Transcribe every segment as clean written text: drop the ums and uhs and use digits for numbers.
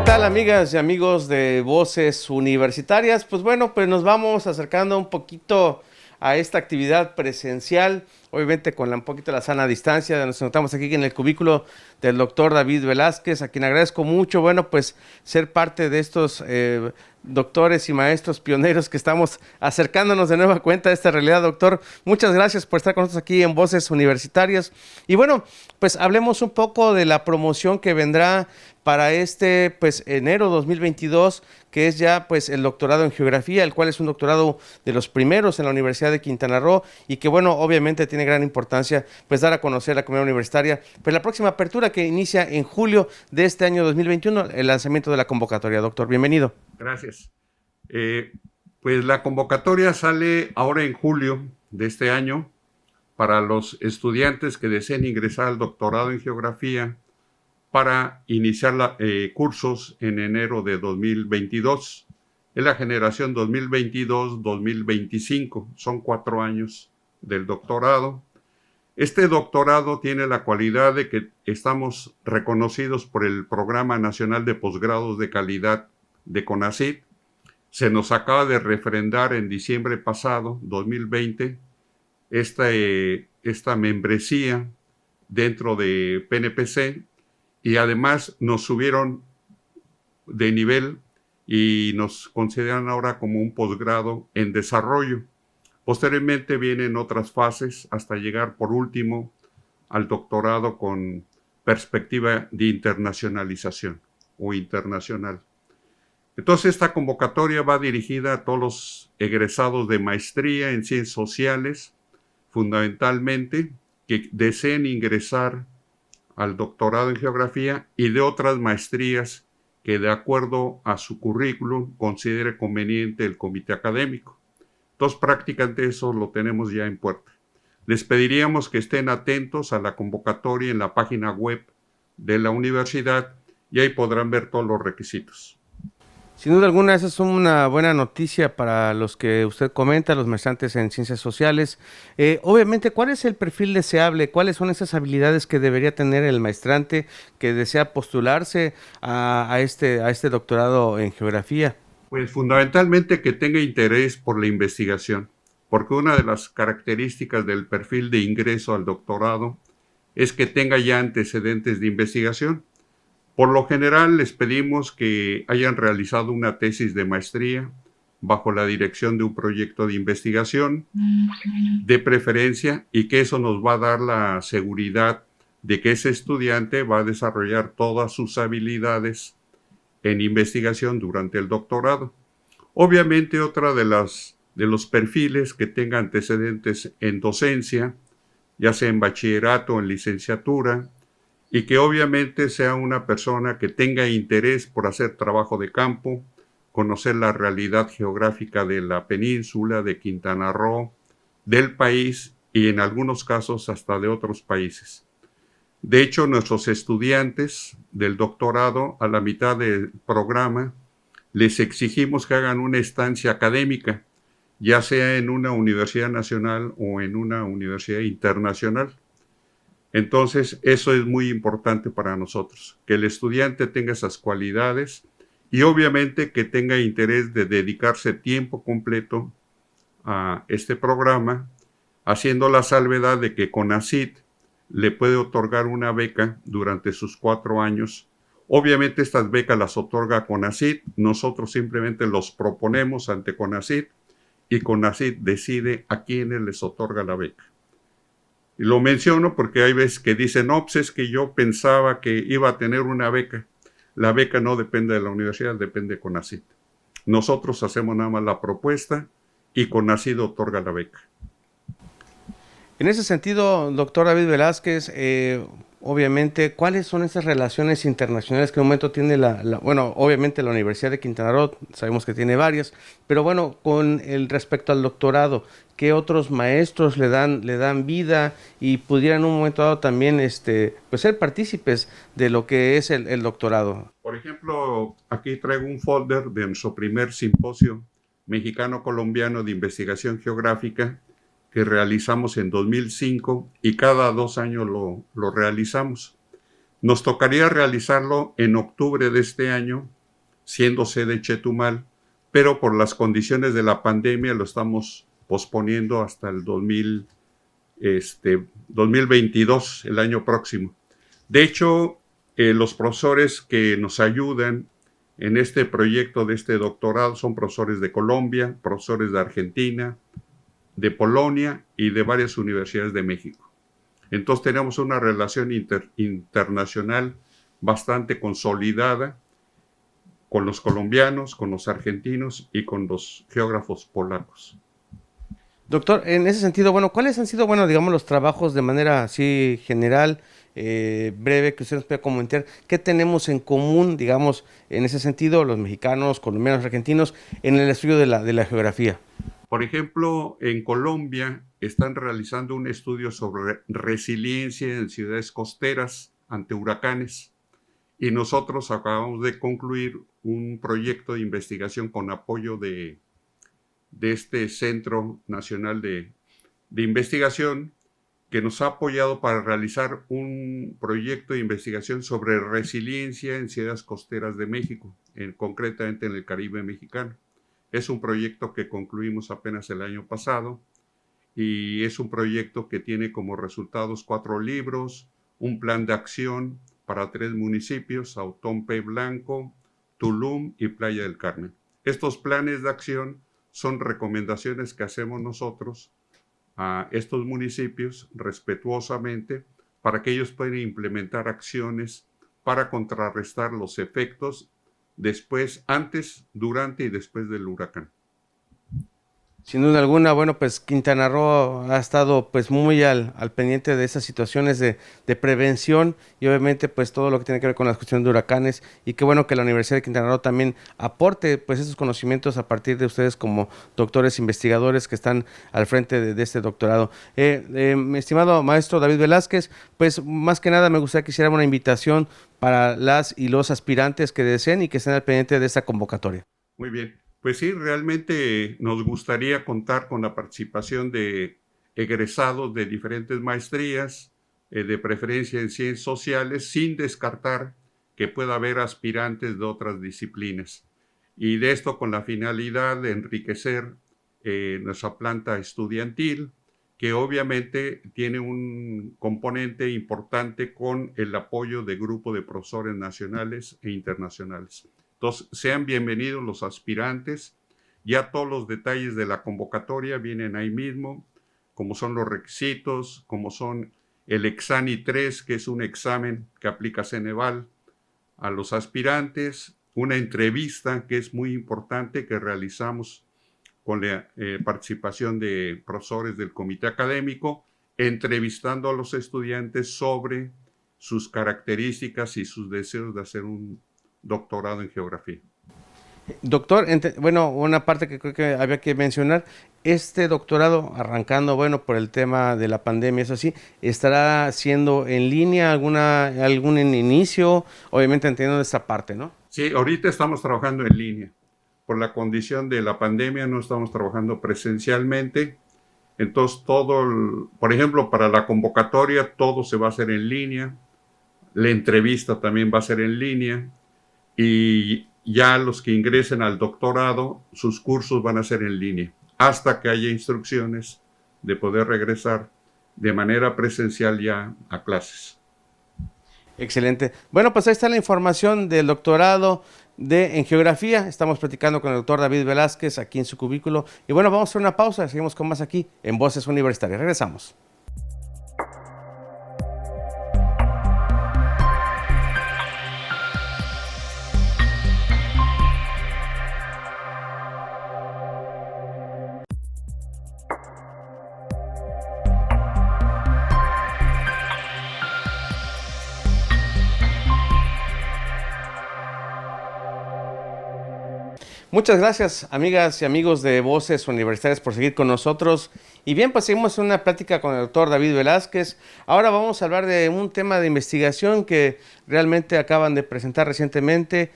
tal, amigas y amigos de Voces Universitarias? Pues bueno, pues nos vamos acercando un poquito a esta actividad presencial, obviamente con un poquito la sana distancia. Nos encontramos aquí en el cubículo del doctor David Velázquez, a quien agradezco mucho, bueno, pues ser parte de estos doctores y maestros pioneros que estamos acercándonos de nueva cuenta a esta realidad. Doctor, muchas gracias por estar con nosotros aquí en Voces Universitarias. Y bueno, pues hablemos un poco de la promoción que vendrá para este, pues, enero 2022, que es ya, pues, el doctorado en geografía, el cual es un doctorado de los primeros en la Universidad de Quintana Roo y que, bueno, obviamente tiene gran importancia, pues, dar a conocer a la comunidad universitaria, pues, la próxima apertura que inicia en julio de este año 2021, el lanzamiento de la convocatoria. Doctor, bienvenido. Gracias. Pues la convocatoria sale ahora en julio de este año para los estudiantes que deseen ingresar al doctorado en geografía para iniciar cursos en enero de 2022. Es la generación 2022-2025, son 4 años del doctorado. Este doctorado tiene la cualidad de que estamos reconocidos por el Programa Nacional de Posgrados de Calidad de CONACYT. Se nos acaba de refrendar en diciembre pasado, 2020, esta membresía dentro de PNPC, y además nos subieron de nivel y nos consideran ahora como un posgrado en desarrollo. Posteriormente vienen otras fases hasta llegar por último al doctorado con perspectiva de internacionalización o internacional. Entonces esta convocatoria va dirigida a todos los egresados de maestría en ciencias sociales, fundamentalmente, que deseen ingresar al doctorado en geografía y de otras maestrías que de acuerdo a su currículum considere conveniente el comité académico. Entonces prácticamente eso lo tenemos ya en puerta. Les pediríamos que estén atentos a la convocatoria en la página web de la universidad y ahí podrán ver todos los requisitos. Sin duda alguna, esa es una buena noticia para los que usted comenta, los maestrantes en ciencias sociales. Obviamente, ¿cuál es el perfil deseable? ¿Cuáles son esas habilidades que debería tener el maestrante que desea postularse a este doctorado en geografía? Pues fundamentalmente que tenga interés por la investigación, porque una de las características del perfil de ingreso al doctorado es que tenga ya antecedentes de investigación. Por lo general les pedimos que hayan realizado una tesis de maestría bajo la dirección de un proyecto de investigación, de preferencia, y que eso nos va a dar la seguridad de que ese estudiante va a desarrollar todas sus habilidades en investigación durante el doctorado. Obviamente otra de los perfiles que tenga antecedentes en docencia, ya sea en bachillerato o en licenciatura, y que obviamente sea una persona que tenga interés por hacer trabajo de campo, conocer la realidad geográfica de la península, de Quintana Roo, del país y en algunos casos hasta de otros países. De hecho, nuestros estudiantes del doctorado, a la mitad del programa, les exigimos que hagan una estancia académica, ya sea en una universidad nacional o en una universidad internacional. Entonces, eso es muy importante para nosotros, que el estudiante tenga esas cualidades y obviamente que tenga interés de dedicarse tiempo completo a este programa, haciendo la salvedad de que CONACYT le puede otorgar una beca durante sus 4 años. Obviamente estas becas las otorga CONACYT, nosotros simplemente los proponemos ante CONACYT y CONACYT decide a quiénes les otorga la beca. Y lo menciono porque hay veces que dicen, no, pues es que yo pensaba que iba a tener una beca. La beca no depende de la universidad, depende de CONACYT. Nosotros hacemos nada más la propuesta y CONACYT otorga la beca. En ese sentido, doctor David Velázquez, obviamente, ¿cuáles son esas relaciones internacionales que en un momento tiene bueno, obviamente la Universidad de Quintana Roo, sabemos que tiene varias, pero bueno, con el respecto al doctorado, ¿qué otros maestros le dan vida y pudieran en un momento dado también pues ser partícipes de lo que es el doctorado? Por ejemplo, aquí traigo un folder de nuestro primer simposio mexicano-colombiano de investigación geográfica que realizamos en 2005 y cada 2 años lo realizamos. Nos tocaría realizarlo en octubre de este año siendo sede Chetumal, pero por las condiciones de la pandemia lo estamos posponiendo hasta el 2022, el año próximo. De hecho, los profesores que nos ayudan en este proyecto de este doctorado son profesores de Colombia, profesores de Argentina, de Polonia y de varias universidades de México. Entonces tenemos una relación internacional bastante consolidada con los colombianos, con los argentinos y con los geógrafos polacos. Doctor, en ese sentido, bueno, ¿cuáles han sido, bueno, digamos, los trabajos de manera así general, breve, que usted nos pueda comentar? ¿Qué tenemos en común, digamos, en ese sentido, los mexicanos, colombianos, argentinos, en el estudio de la geografía? Por ejemplo, en Colombia están realizando un estudio sobre resiliencia en ciudades costeras ante huracanes y nosotros acabamos de concluir un proyecto de investigación con apoyo de este Centro Nacional de Investigación que nos ha apoyado para realizar un proyecto de investigación sobre resiliencia en ciudades costeras de México, concretamente en el Caribe mexicano. Es un proyecto que concluimos apenas el año pasado y es un proyecto que tiene como resultados 4 libros, un plan de acción para 3 municipios, Autompe Blanco, Tulum y Playa del Carmen. Estos planes de acción son recomendaciones que hacemos nosotros a estos municipios respetuosamente para que ellos puedan implementar acciones para contrarrestar los efectos después, antes, durante y después del huracán. Sin duda alguna, bueno, pues Quintana Roo ha estado pues muy al pendiente de esas situaciones de prevención y obviamente pues todo lo que tiene que ver con las cuestiones de huracanes y qué bueno que la Universidad de Quintana Roo también aporte pues esos conocimientos a partir de ustedes como doctores investigadores que están al frente de este doctorado. Mi estimado maestro David Velázquez, pues más que nada me gustaría que hiciera una invitación para las y los aspirantes que deseen y que estén al pendiente de esta convocatoria. Muy bien. Pues sí, realmente nos gustaría contar con la participación de egresados de diferentes maestrías, de preferencia en ciencias sociales, sin descartar que pueda haber aspirantes de otras disciplinas. Y de esto con la finalidad de enriquecer nuestra planta estudiantil, que obviamente tiene un componente importante con el apoyo de grupo de profesores nacionales e internacionales. Entonces, sean bienvenidos los aspirantes. Ya todos los detalles de la convocatoria vienen ahí mismo, como son los requisitos, como son el Exani 3, que es un examen que aplica Ceneval a los aspirantes, una entrevista que es muy importante que realizamos con la participación de profesores del comité académico, entrevistando a los estudiantes sobre sus características y sus deseos de hacer un doctorado en geografía. Doctor, bueno, una parte que creo que había que mencionar, este doctorado, arrancando, bueno, por el tema de la pandemia, eso sí, ¿estará siendo en línea algún inicio? Obviamente entiendo esta parte, ¿no? Sí, ahorita estamos trabajando en línea. Por la condición de la pandemia no estamos trabajando presencialmente. Entonces por ejemplo, para la convocatoria todo se va a hacer en línea. La entrevista también va a ser en línea. Y ya los que ingresen al doctorado, sus cursos van a ser en línea, hasta que haya instrucciones de poder regresar de manera presencial ya a clases. Excelente. Bueno, pues ahí está la información del doctorado en geografía. Estamos platicando con el doctor David Velázquez aquí en su cubículo. Y bueno, vamos a hacer una pausa. Seguimos con más aquí en Voces Universitarias. Regresamos. Muchas gracias, amigas y amigos de Voces Universitarias, por seguir con nosotros. Y bien, pues seguimos en una plática con el doctor David Velázquez. Ahora vamos a hablar de un tema de investigación que realmente acaban de presentar recientemente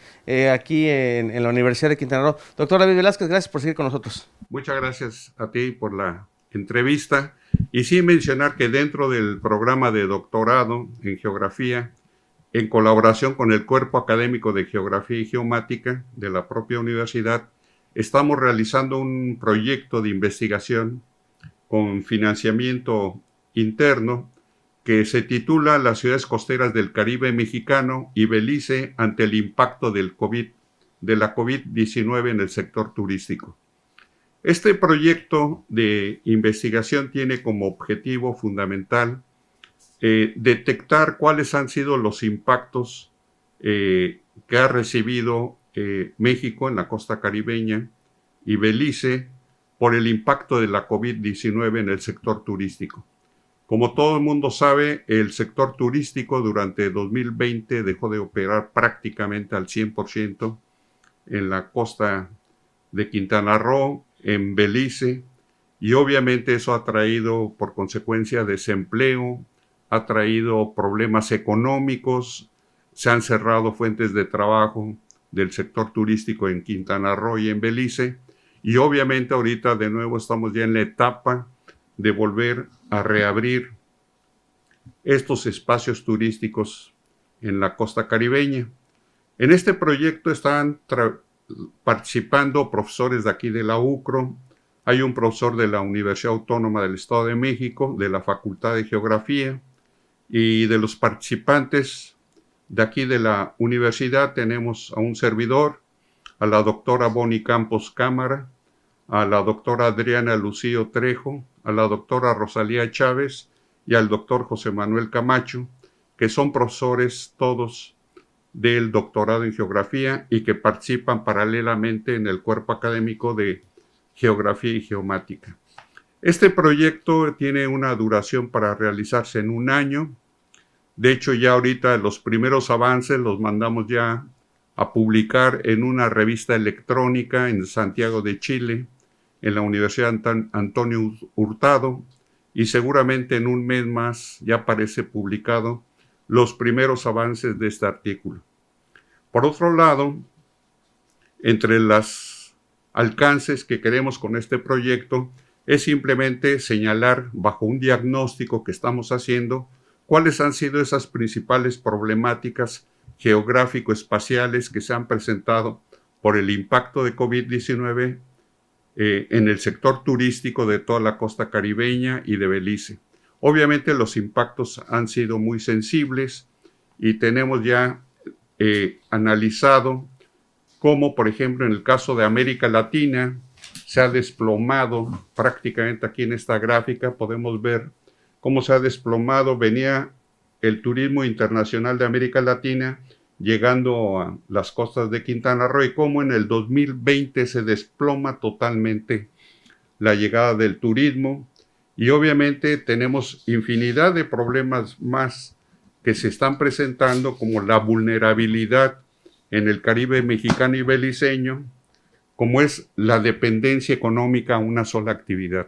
aquí en la Universidad de Quintana Roo. Doctor David Velázquez, gracias por seguir con nosotros. Muchas gracias a ti por la entrevista. Y sí mencionar que dentro del programa de doctorado en geografía en colaboración con el Cuerpo Académico de Geografía y Geomática de la propia universidad, estamos realizando un proyecto de investigación con financiamiento interno que se titula Las ciudades costeras del Caribe mexicano y Belice ante el impacto de la COVID-19 en el sector turístico. Este proyecto de investigación tiene como objetivo fundamental detectar cuáles han sido los impactos que ha recibido México en la costa caribeña y Belice por el impacto de la COVID-19 en el sector turístico. Como todo el mundo sabe, el sector turístico durante 2020 dejó de operar prácticamente al 100% en la costa de Quintana Roo, en Belice, y obviamente eso ha traído por consecuencia desempleo, ha traído problemas económicos, se han cerrado fuentes de trabajo del sector turístico en Quintana Roo y en Belice, y obviamente ahorita de nuevo estamos ya en la etapa de volver a reabrir estos espacios turísticos en la costa caribeña. En este proyecto están participando profesores de aquí de la UCRO, hay un profesor de la Universidad Autónoma del Estado de México, de la Facultad de Geografía, y de los participantes de aquí de la universidad tenemos a un servidor, a la doctora Bonnie Campos Cámara, a la doctora Adriana Lucío Trejo, a la doctora Rosalía Chávez y al doctor José Manuel Camacho, que son profesores todos del doctorado en geografía y que participan paralelamente en el cuerpo académico de geografía y geomática. Este proyecto tiene una duración para realizarse en 1 año. De hecho, ya ahorita los primeros avances los mandamos ya a publicar en una revista electrónica en Santiago de Chile, en la Universidad Antonio Hurtado, y seguramente en 1 mes más ya aparece publicado los primeros avances de este artículo. Por otro lado, entre los alcances que queremos con este proyecto es simplemente señalar bajo un diagnóstico que estamos haciendo cuáles han sido esas principales problemáticas geográfico-espaciales que se han presentado por el impacto de COVID-19 en el sector turístico de toda la costa caribeña y de Belice. Obviamente los impactos han sido muy sensibles y tenemos ya analizado cómo, por ejemplo, en el caso de América Latina, se ha desplomado prácticamente aquí en esta gráfica, podemos ver cómo se ha desplomado, venía el turismo internacional de América Latina llegando a las costas de Quintana Roo y cómo en el 2020 se desploma totalmente la llegada del turismo y obviamente tenemos infinidad de problemas más que se están presentando como la vulnerabilidad en el Caribe mexicano y beliceño, como es la dependencia económica a una sola actividad.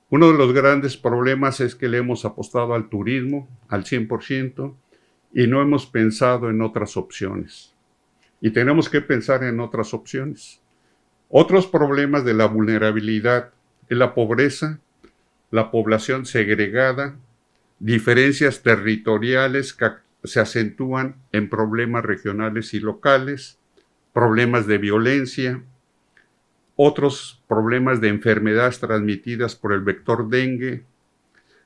Uno de los grandes problemas es que le hemos apostado al turismo al 100% y no hemos pensado en otras opciones. Y tenemos que pensar en otras opciones. Otros problemas de la vulnerabilidad es la pobreza, la población segregada, diferencias territoriales que se acentúan en problemas regionales y locales, problemas de violencia, otros problemas de enfermedades transmitidas por el vector dengue,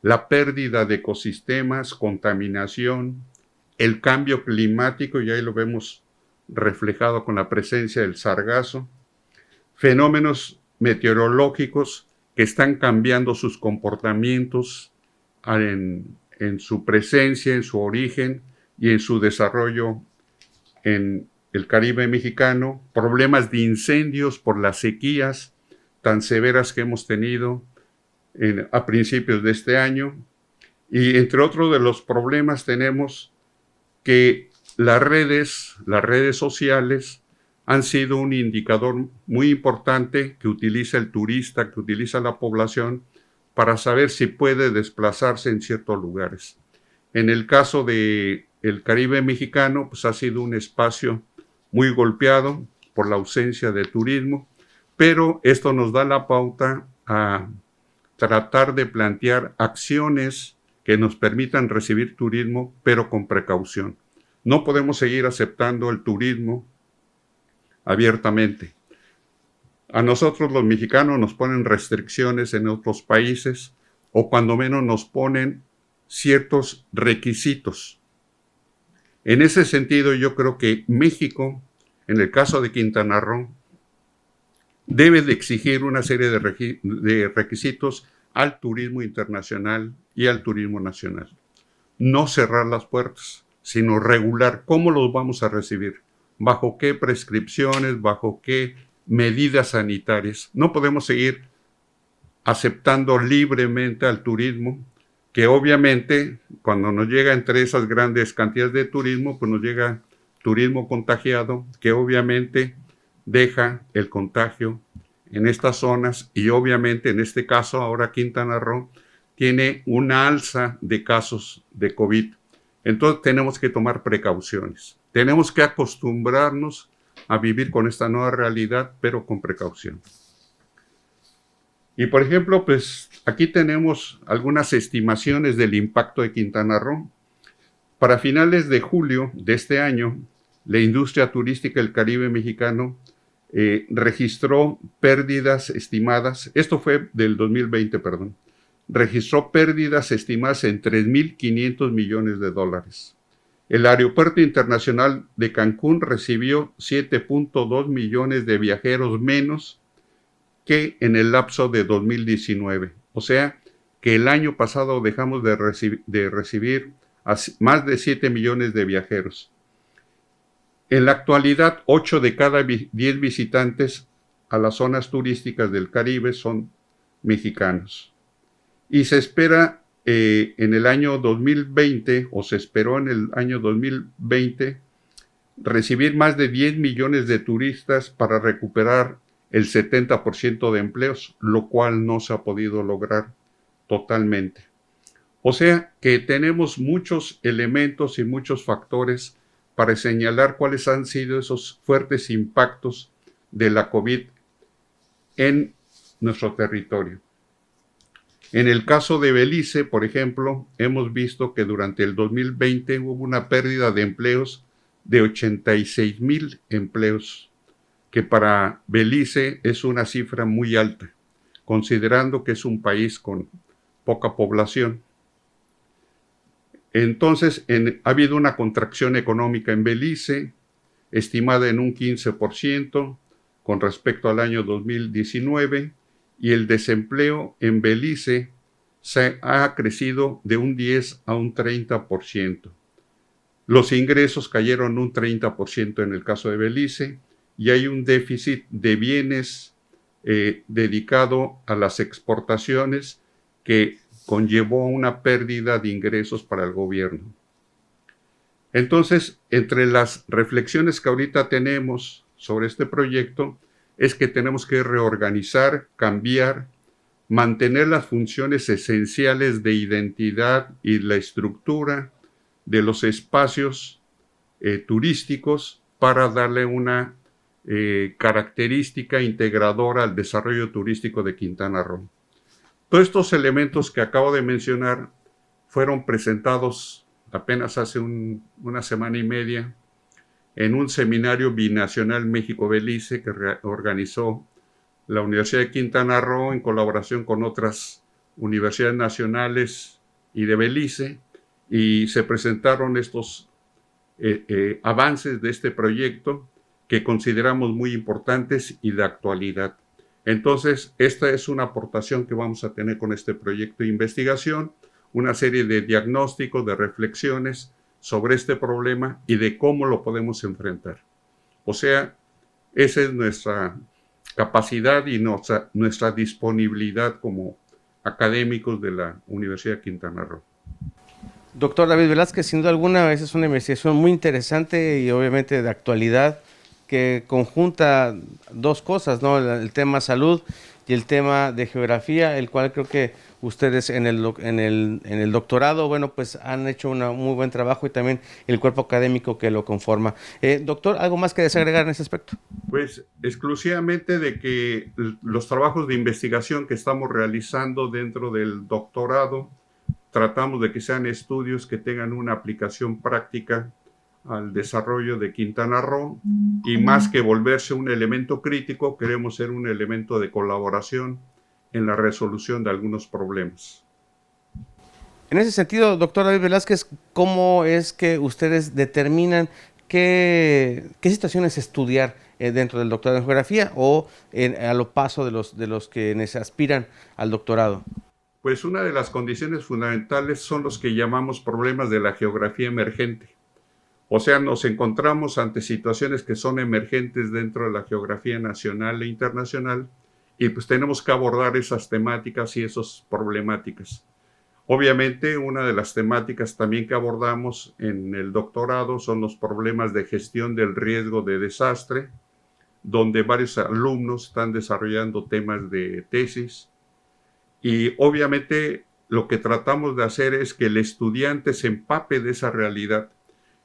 la pérdida de ecosistemas, contaminación, el cambio climático, y ahí lo vemos reflejado con la presencia del sargazo, fenómenos meteorológicos que están cambiando sus comportamientos en su presencia, en su origen y en su desarrollo en el Caribe mexicano, problemas de incendios por las sequías tan severas que hemos tenido a principios de este año. Y entre otros de los problemas tenemos que las redes sociales han sido un indicador muy importante que utiliza el turista, que utiliza la población para saber si puede desplazarse en ciertos lugares. En el caso del Caribe mexicano, pues ha sido un espacio muy golpeado por la ausencia de turismo, pero esto nos da la pauta a tratar de plantear acciones que nos permitan recibir turismo, pero con precaución. No podemos seguir aceptando el turismo abiertamente. A nosotros los mexicanos nos ponen restricciones en otros países o cuando menos nos ponen ciertos requisitos. En ese sentido, yo creo que México, en el caso de Quintana Roo, debe de exigir una serie de requisitos al turismo internacional y al turismo nacional. No cerrar las puertas, sino regular cómo los vamos a recibir, bajo qué prescripciones, bajo qué medidas sanitarias. No podemos seguir aceptando libremente al turismo, que obviamente cuando nos llega entre esas grandes cantidades de turismo, pues nos llega turismo contagiado, que obviamente deja el contagio en estas zonas y obviamente en este caso ahora Quintana Roo tiene una alza de casos de COVID. Entonces tenemos que tomar precauciones. Tenemos que acostumbrarnos a vivir con esta nueva realidad, pero con precaución. Y por ejemplo, pues aquí tenemos algunas estimaciones del impacto de Quintana Roo. Para finales de julio de este año, la industria turística del Caribe mexicano registró pérdidas estimadas, esto fue del 2020, perdón, registró pérdidas estimadas en 3.500 millones de dólares. El Aeropuerto Internacional de Cancún recibió 7.2 millones de viajeros menos que en el lapso de 2019. O sea, que el año pasado dejamos de recibir a más de 7 millones de viajeros. En la actualidad, 8 de cada 10 visitantes a las zonas turísticas del Caribe son mexicanos. Y se espera en el año 2020, o se esperó en el año 2020, recibir más de 10 millones de turistas para recuperar el 70% de empleos, lo cual no se ha podido lograr totalmente. O sea que tenemos muchos elementos y muchos factores para señalar cuáles han sido esos fuertes impactos de la COVID en nuestro territorio. En el caso de Belice, por ejemplo, hemos visto que durante el 2020 hubo una pérdida de empleos de 86,000 empleos, que para Belice es una cifra muy alta, considerando que es un país con poca población. Entonces, ha habido una contracción económica en Belice, estimada en un 15% con respecto al año 2019, y el desempleo en Belice ha crecido de un 10 a un 30%. Los ingresos cayeron un 30% en el caso de Belice, y hay un déficit de bienes dedicado a las exportaciones que conllevó una pérdida de ingresos para el gobierno. Entonces, entre las reflexiones que ahorita tenemos sobre este proyecto es que tenemos que reorganizar, cambiar, mantener las funciones esenciales de identidad y la estructura de los espacios turísticos para darle una característica integradora al desarrollo turístico de Quintana Roo. Todos estos elementos que acabo de mencionar fueron presentados apenas hace una semana y media en un seminario binacional México-Belice que organizó la Universidad de Quintana Roo en colaboración con otras universidades nacionales y de Belice, y se presentaron estos avances de este proyecto que consideramos muy importantes y de actualidad. Entonces, esta es una aportación que vamos a tener con este proyecto de investigación, una serie de diagnósticos, de reflexiones sobre este problema y de cómo lo podemos enfrentar. O sea, esa es nuestra capacidad y nuestra disponibilidad como académicos de la Universidad de Quintana Roo. Doctor David Velázquez, sin duda alguna, esa es una investigación muy interesante y obviamente de actualidad, que conjunta dos cosas, ¿no? El tema salud y el tema de geografía, el cual creo que ustedes en el doctorado, bueno, pues han hecho un muy buen trabajo, y también el cuerpo académico que lo conforma. Doctor, ¿algo más que desagregar en ese aspecto? Pues exclusivamente de que los trabajos de investigación que estamos realizando dentro del doctorado, tratamos de que sean estudios que tengan una aplicación práctica al desarrollo de Quintana Roo y más que volverse un elemento crítico, queremos ser un elemento de colaboración en la resolución de algunos problemas. En ese sentido, doctor David Velázquez, ¿cómo es que ustedes determinan qué situaciones estudiar dentro del doctorado en geografía o a lo paso de los que aspiran al doctorado? Pues una de las condiciones fundamentales son los que llamamos problemas de la geografía emergente. O sea, nos encontramos ante situaciones que son emergentes dentro de la geografía nacional e internacional y pues tenemos que abordar esas temáticas y esas problemáticas. Obviamente, una de las temáticas también que abordamos en el doctorado son los problemas de gestión del riesgo de desastre, donde varios alumnos están desarrollando temas de tesis. Y obviamente lo que tratamos de hacer es que el estudiante se empape de esa realidad,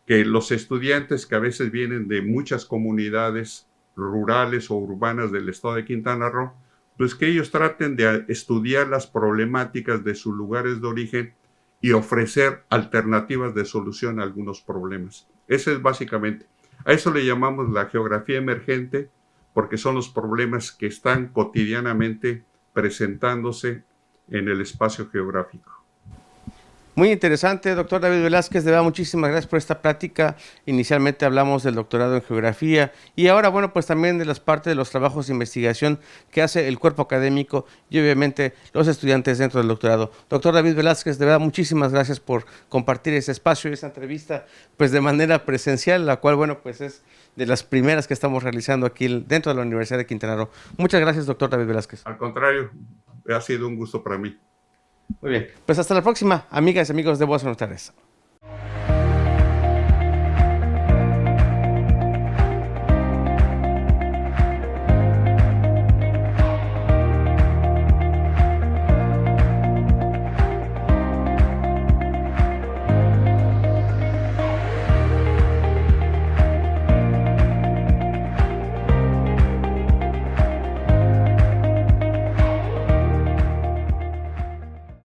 que los estudiantes que a veces vienen de muchas comunidades rurales o urbanas del estado de Quintana Roo, pues que ellos traten de estudiar las problemáticas de sus lugares de origen y ofrecer alternativas de solución a algunos problemas. Ese es básicamente. A eso le llamamos la geografía emergente, porque son los problemas que están cotidianamente presentándose en el espacio geográfico. Muy interesante, doctor David Velázquez, de verdad, muchísimas gracias por esta plática. Inicialmente hablamos del doctorado en geografía y ahora, bueno, pues también de las partes de los trabajos de investigación que hace el cuerpo académico y obviamente los estudiantes dentro del doctorado. Doctor David Velázquez, de verdad, muchísimas gracias por compartir ese espacio y esta entrevista, pues de manera presencial, la cual, bueno, pues es de las primeras que estamos realizando aquí dentro de la Universidad de Quintana Roo. Muchas gracias, doctor David Velázquez. Al contrario, ha sido un gusto para mí. Muy bien, pues hasta la próxima, amigas y amigos de Voces Notarias.